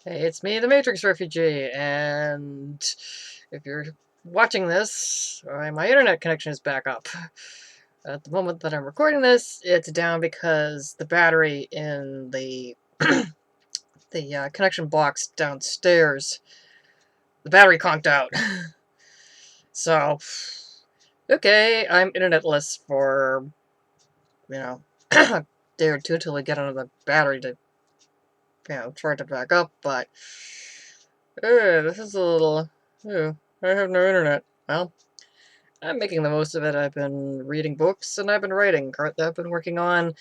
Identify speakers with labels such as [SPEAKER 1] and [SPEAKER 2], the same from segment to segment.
[SPEAKER 1] Hey, it's me, the Matrix Refugee, and if you're watching this, my internet connection is back up. At the moment that I'm recording this, it's down because the battery in the connection box downstairs, the battery conked out. So, okay, I'm internetless for, a day or two till we get another battery to, charge it back up, but this is a little... I have no internet. Well, I'm making the most of it. I've been reading books and I've been writing. Currently, I've been working on...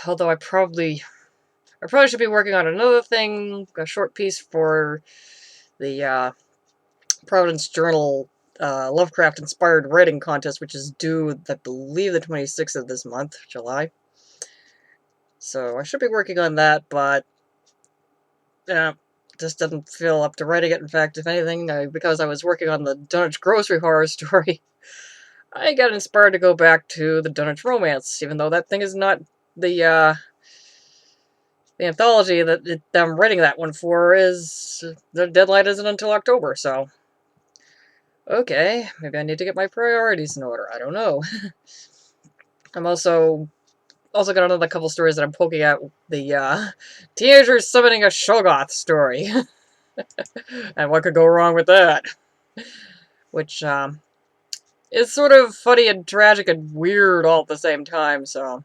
[SPEAKER 1] Although I probably should be working on another thing, a short piece for the Providence Journal Lovecraft-inspired writing contest, which is due, I believe, the 26th of this month, July. So I should be working on that, but just didn't feel up to writing it. In fact, if anything, because I was working on the Dunwich Grocery Horror story, I got inspired to go back to the Dunwich Romance, even though that thing is not the anthology that I'm writing that one for. Is the deadline isn't until October, so okay, maybe I need to get my priorities in order. I don't know. I'm also got another couple stories that I'm poking at. The teenagers summoning a Shoggoth story, and what could go wrong with that? Which is sort of funny and tragic and weird all at the same time. So,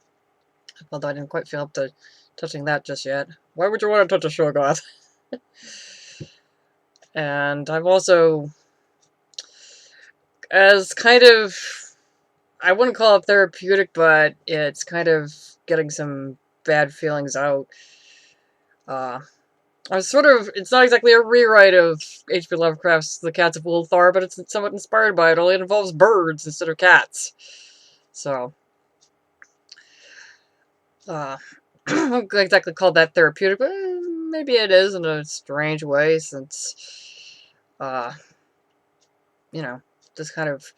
[SPEAKER 1] although I didn't quite feel up to touching that just yet. Why would you want to touch a Shoggoth? And I've also, as kind of, I wouldn't call it therapeutic, but it's kind of getting some bad feelings out. I was sort of, it's not exactly a rewrite of H.P. Lovecraft's The Cats of Ulthar, but it's somewhat inspired by it, only it involves birds instead of cats. So, I wouldn't exactly call that therapeutic, but maybe it is in a strange way, since, uh, you know, just kind of,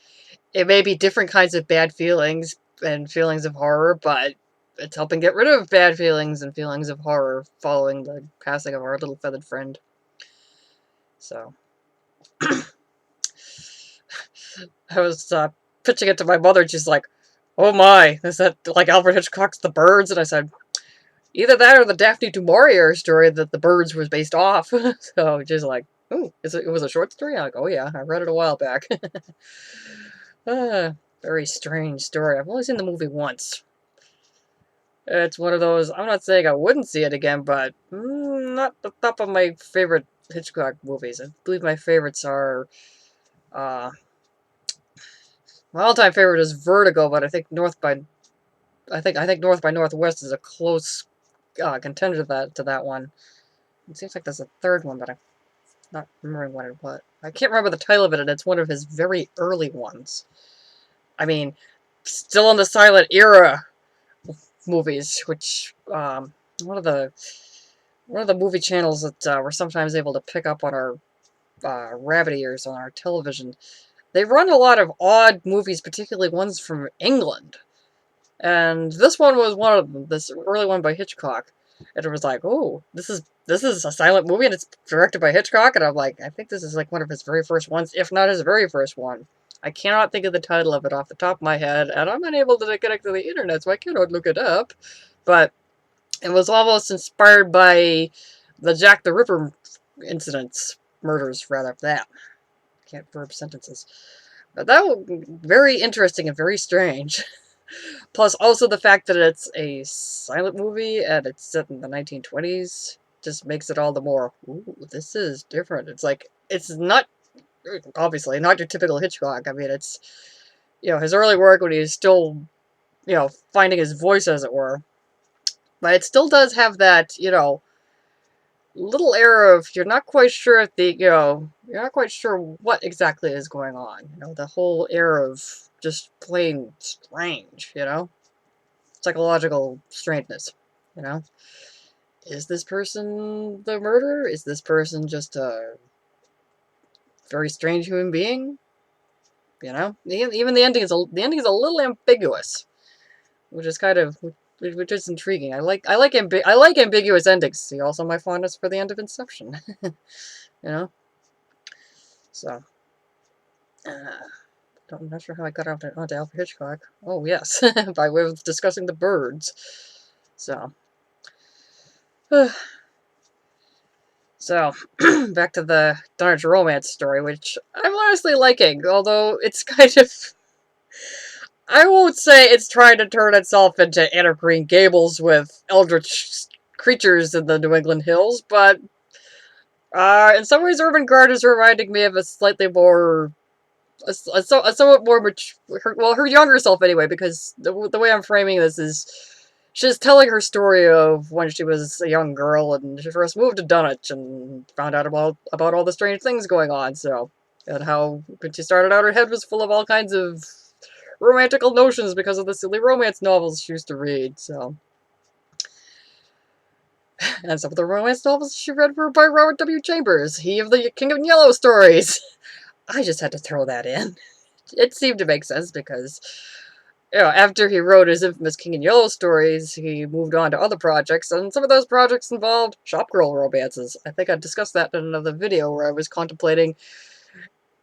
[SPEAKER 1] it may be different kinds of bad feelings and feelings of horror, but it's helping get rid of bad feelings and feelings of horror following the passing of our little feathered friend. So, I was pitching it to my mother, and she's like, "Oh my, is that like Alfred Hitchcock's The Birds?" And I said, "Either that or the Daphne du Maurier story that The Birds was based off." So she's like, "Oh, it was a short story?" I'm like, "Oh yeah, I read it a while back." Very strange story. I've only seen the movie once. It's one of those, I'm not saying I wouldn't see it again, but not the top of my favorite Hitchcock movies. I believe my favorites are, my all-time favorite is Vertigo, but I think I think North by Northwest is a close contender to that one. It seems like there's a third one, but I'm not remembering what it was. I can't remember the title of it, and it's one of his very early ones. I mean, still in the silent era movies, which one of the movie channels that we're sometimes able to pick up on our rabbit ears on our television. They run a lot of odd movies, particularly ones from England. And this one was one of them, this early one by Hitchcock. And it was like, oh, this is a silent movie and it's directed by Hitchcock, and I'm like, I think this is like one of his very first ones, if not his very first one. I cannot think of the title of it off the top of my head, and I'm unable to connect to the internet, so I cannot look it up. But it was almost inspired by the Jack the Ripper incidents, murders rather. That can't verb sentences. But that was very interesting and very strange. Plus, also the fact that it's a silent movie and it's set in the 1920s just makes it all the more, ooh, this is different. It's like, it's not, obviously, not your typical Hitchcock. I mean, it's, his early work when he's still, finding his voice, as it were. But it still does have that, little air of, you're not quite sure if you're not quite sure what exactly is going on. The whole air of just plain strange, psychological strangeness, you know? Is this person the murderer? Is this person just a very strange human being? Even the ending is the ending is a little ambiguous, which is kind of which is intriguing. I like ambiguous endings. See, also my fondness for the end of Inception. You know, so I'm not sure how I got onto Alfred Hitchcock. Oh yes, by way of discussing the birds. So, so back to the Dunwich romance story, which I'm honestly liking, although it's kind of. I won't say it's trying to turn itself into Anne of Green Gables with eldritch creatures in the New England hills, but in some ways, Ermengarde is reminding me of a slightly more, a somewhat more mature, well, her younger self anyway, because the way I'm framing this is she's telling her story of when she was a young girl and she first moved to Dunwich and found out about all the strange things going on. So, and how when she started out, her head was full of all kinds of romantical notions because of the silly romance novels she used to read. So, and some of the romance novels she read were by Robert W. Chambers, he of the King of Yellow stories. I just had to throw that in. It seemed to make sense because, after he wrote his infamous King in Yellow stories, he moved on to other projects, and some of those projects involved shopgirl romances. I think I discussed that in another video where I was contemplating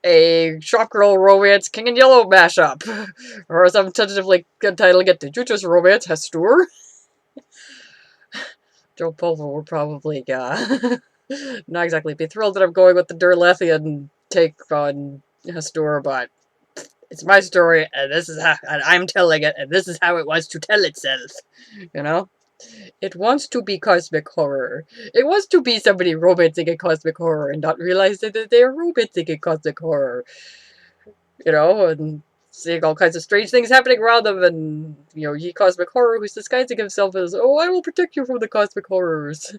[SPEAKER 1] a shopgirl romance King in Yellow mashup, or as I'm tentatively titling it, Did You Just Romance Hastur? Joe Pulver would probably not exactly be thrilled that I'm going with the Derlethian take on Hastur, but it's my story, and this is how and I'm telling it, and this is how it wants to tell itself. You know? It wants to be cosmic horror. It wants to be somebody romancing a cosmic horror and not realizing that they are romancing a cosmic horror. And seeing all kinds of strange things happening around them, and, ye cosmic horror who's disguising himself as, oh, I will protect you from the cosmic horrors.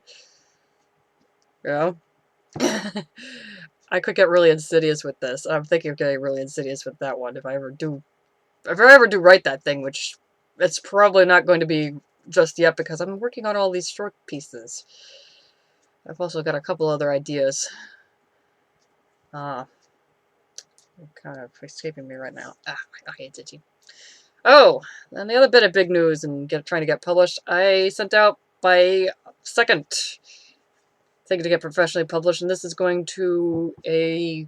[SPEAKER 1] You know? I could get really insidious with this. I'm thinking of getting really insidious with that one if I ever do write that thing, which it's probably not going to be just yet because I'm working on all these short pieces. I've also got a couple other ideas. Kind of escaping me right now. I hate itchy. Oh, and the other bit of big news and trying to get published, I sent out my second thing to get professionally published, and this is going to a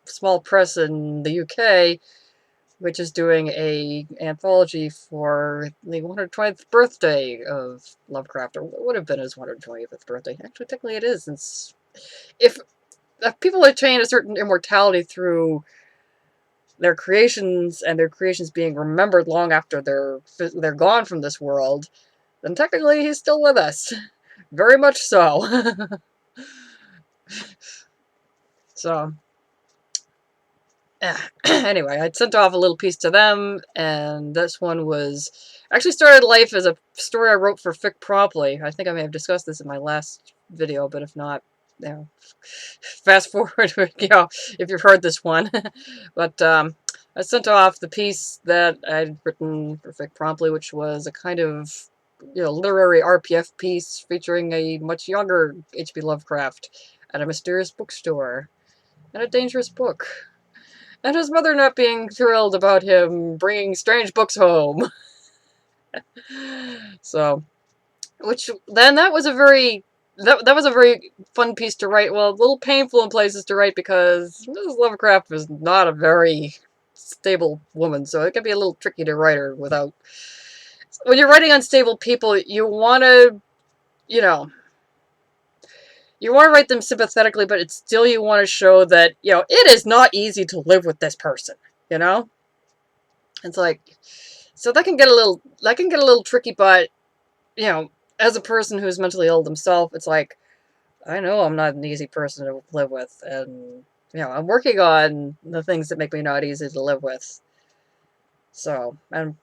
[SPEAKER 1] small press in the UK, which is doing a anthology for the 120th birthday of Lovecraft, or what would have been his 120th birthday. Actually, technically it is, since if people attain a certain immortality through their creations and their creations being remembered long after they're gone from this world, then technically he's still with us. Very much so. So, anyway, I sent off a little piece to them, and this one was actually started life as a story I wrote for Fic Promptly. I think I may have discussed this in my last video, but if not, fast forward, if you've heard this one. But I sent off the piece that I'd written for Fic Promptly, which was a kind of literary RPF piece featuring a much younger H.P. Lovecraft at a mysterious bookstore and a dangerous book. And his mother not being thrilled about him bringing strange books home. So, that was a very fun piece to write. Well, a little painful in places to write because Mrs. Lovecraft was not a very stable woman, so it can be a little tricky to write her without. When you're writing unstable people, you want to, write them sympathetically, but it's still you want to show that it is not easy to live with this person. It's like, so that can get a little tricky, but as a person who's mentally ill themselves, it's like, I know I'm not an easy person to live with, and I'm working on the things that make me not easy to live with. So, and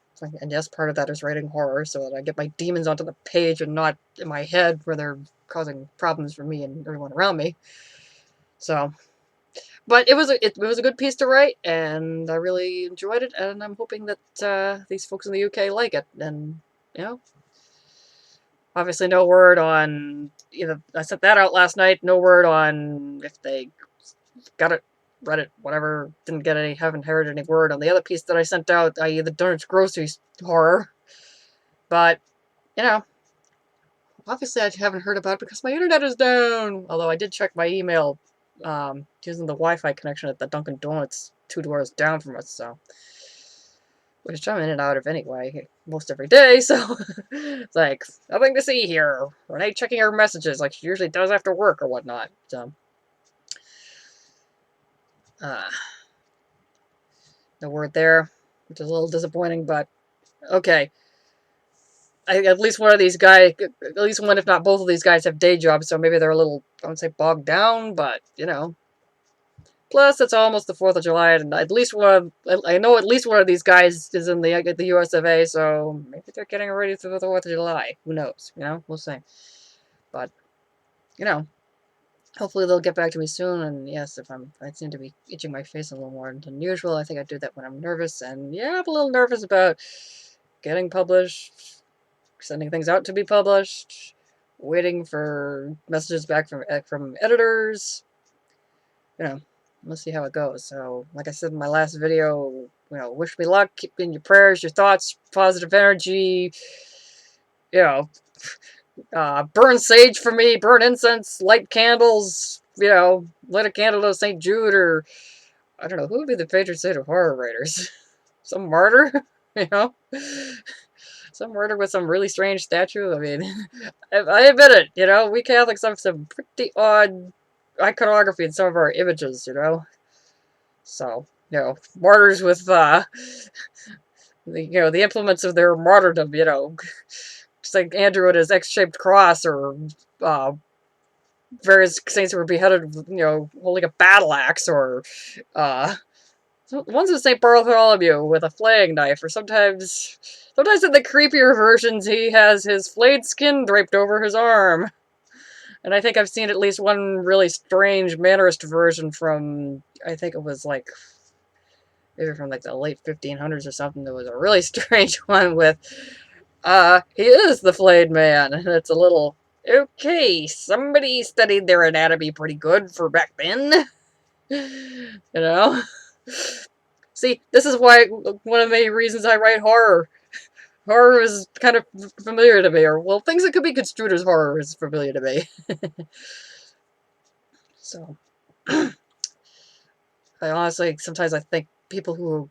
[SPEAKER 1] yes, part of that is writing horror, so that I get my demons onto the page and not in my head where they're causing problems for me and everyone around me. So, but it was a good piece to write, and I really enjoyed it, and I'm hoping that these folks in the UK like it, and obviously no word on, I sent that out last night, no word on if they got it, read it, whatever, haven't heard any word on the other piece that I sent out, i.e. the Dunwich Grocery horror, but you know, obviously I haven't heard about it because my internet is down. Although I did check my email using the Wi-Fi connection at the Dunkin' Donuts 2 doors down from us, so which I'm in and out of anyway, most every day, so it's like, nothing to see here. Renee checking her messages like she usually does after work or whatnot, so. No word there, which is a little disappointing, but okay. At least one of these guys, at least one, if not both of these guys have day jobs, so maybe they're a little, I wouldn't say bogged down, but, you know. Plus, it's almost the 4th of July, and at least one of, I know at least one of these guys is in the US of A, so maybe they're getting ready for the 4th of July. Who knows, you know? We'll see. But, you know, hopefully they'll get back to me soon, and yes, I seem to be itching my face a little more than usual. I think I do that when I'm nervous, and yeah, I'm a little nervous about getting published, sending things out to be published, waiting for messages back from editors. You know, we'll see how it goes. So, like I said in my last video, you know, wish me luck, keep in your prayers, your thoughts, positive energy. You know, burn sage for me, burn incense, light candles. You know, light a candle to St. Jude, or I don't know, who would be the patron saint of horror writers? Some martyr, you know. Some murder with some really strange statue. I mean, I admit it, you know, we Catholics have some pretty odd iconography in some of our images, you know. So, you know, martyrs with, the implements of their martyrdom, you know. Just like Andrew and his X-shaped cross, or, various saints who were beheaded, you know, holding a battle axe, or, one's a St. Bartholomew with a flaying knife, or sometimes in the creepier versions, he has his flayed skin draped over his arm. And I think I've seen at least one really strange Mannerist version from, I think it was like, maybe from like the late 1500s or something. There was a really strange one with, he is the flayed man. And it's a little, okay, somebody studied their anatomy pretty good for back then. You know? See, this is why, one of the main reasons I write horror. Horror is kind of familiar to me, or, well, things that could be construed as horror is familiar to me. So, I honestly, sometimes I think people who,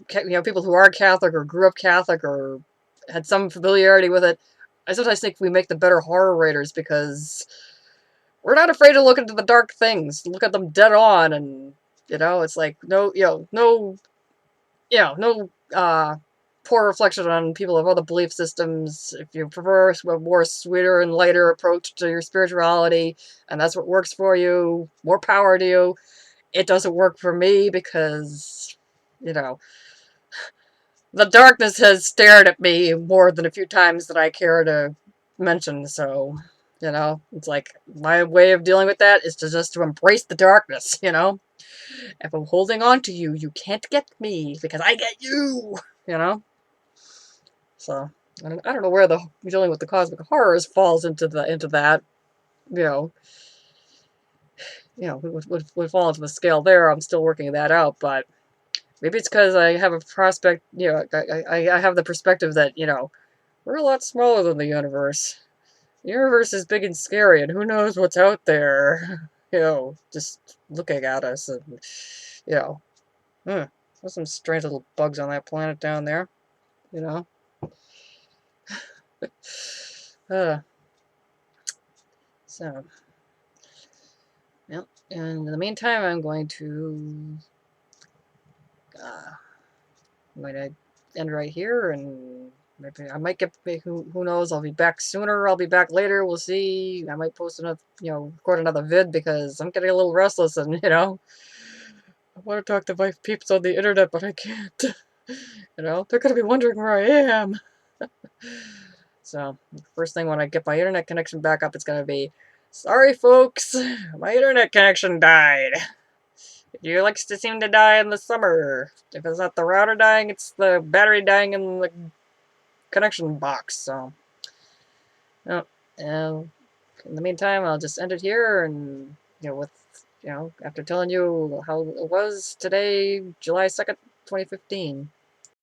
[SPEAKER 1] people who are Catholic, or grew up Catholic, or had some familiarity with it, I sometimes think we make the better horror writers, because we're not afraid to look into the dark things, look at them dead on, and, you know, it's like, no, no, poor reflection on people of other belief systems. If you prefer a more sweeter and lighter approach to your spirituality, and that's what works for you, more power to you. It doesn't work for me because, you know, the darkness has stared at me more than a few times that I care to mention, so, you know, it's like, my way of dealing with that is to embrace the darkness, you know? If I'm holding on to you, you can't get me, because I get you, you know? So, I don't know where the dealing with the cosmic horrors falls into that, you know, would fall into the scale there. I'm still working that out, but maybe it's because I have a prospect, I have the perspective that, we're a lot smaller than the universe. The universe is big and scary, and who knows what's out there, just looking at us, and, there's some strange little bugs on that planet down there, you know. So, yep. And in the meantime, I'm going to end right here, and maybe I might get, who knows, I'll be back sooner, I'll be back later, we'll see. I might post another, record another vid, because I'm getting a little restless, and, I want to talk to my peeps on the internet, but I can't. They're going to be wondering where I am. So, first thing when I get my internet connection back up, it's going to be, sorry folks, my internet connection died. It likes to seem to die in the summer. If it's not the router dying, it's the battery dying in the connection box, so. Oh, and in the meantime, I'll just end it here, and, after telling you how it was today, July 2nd, 2015.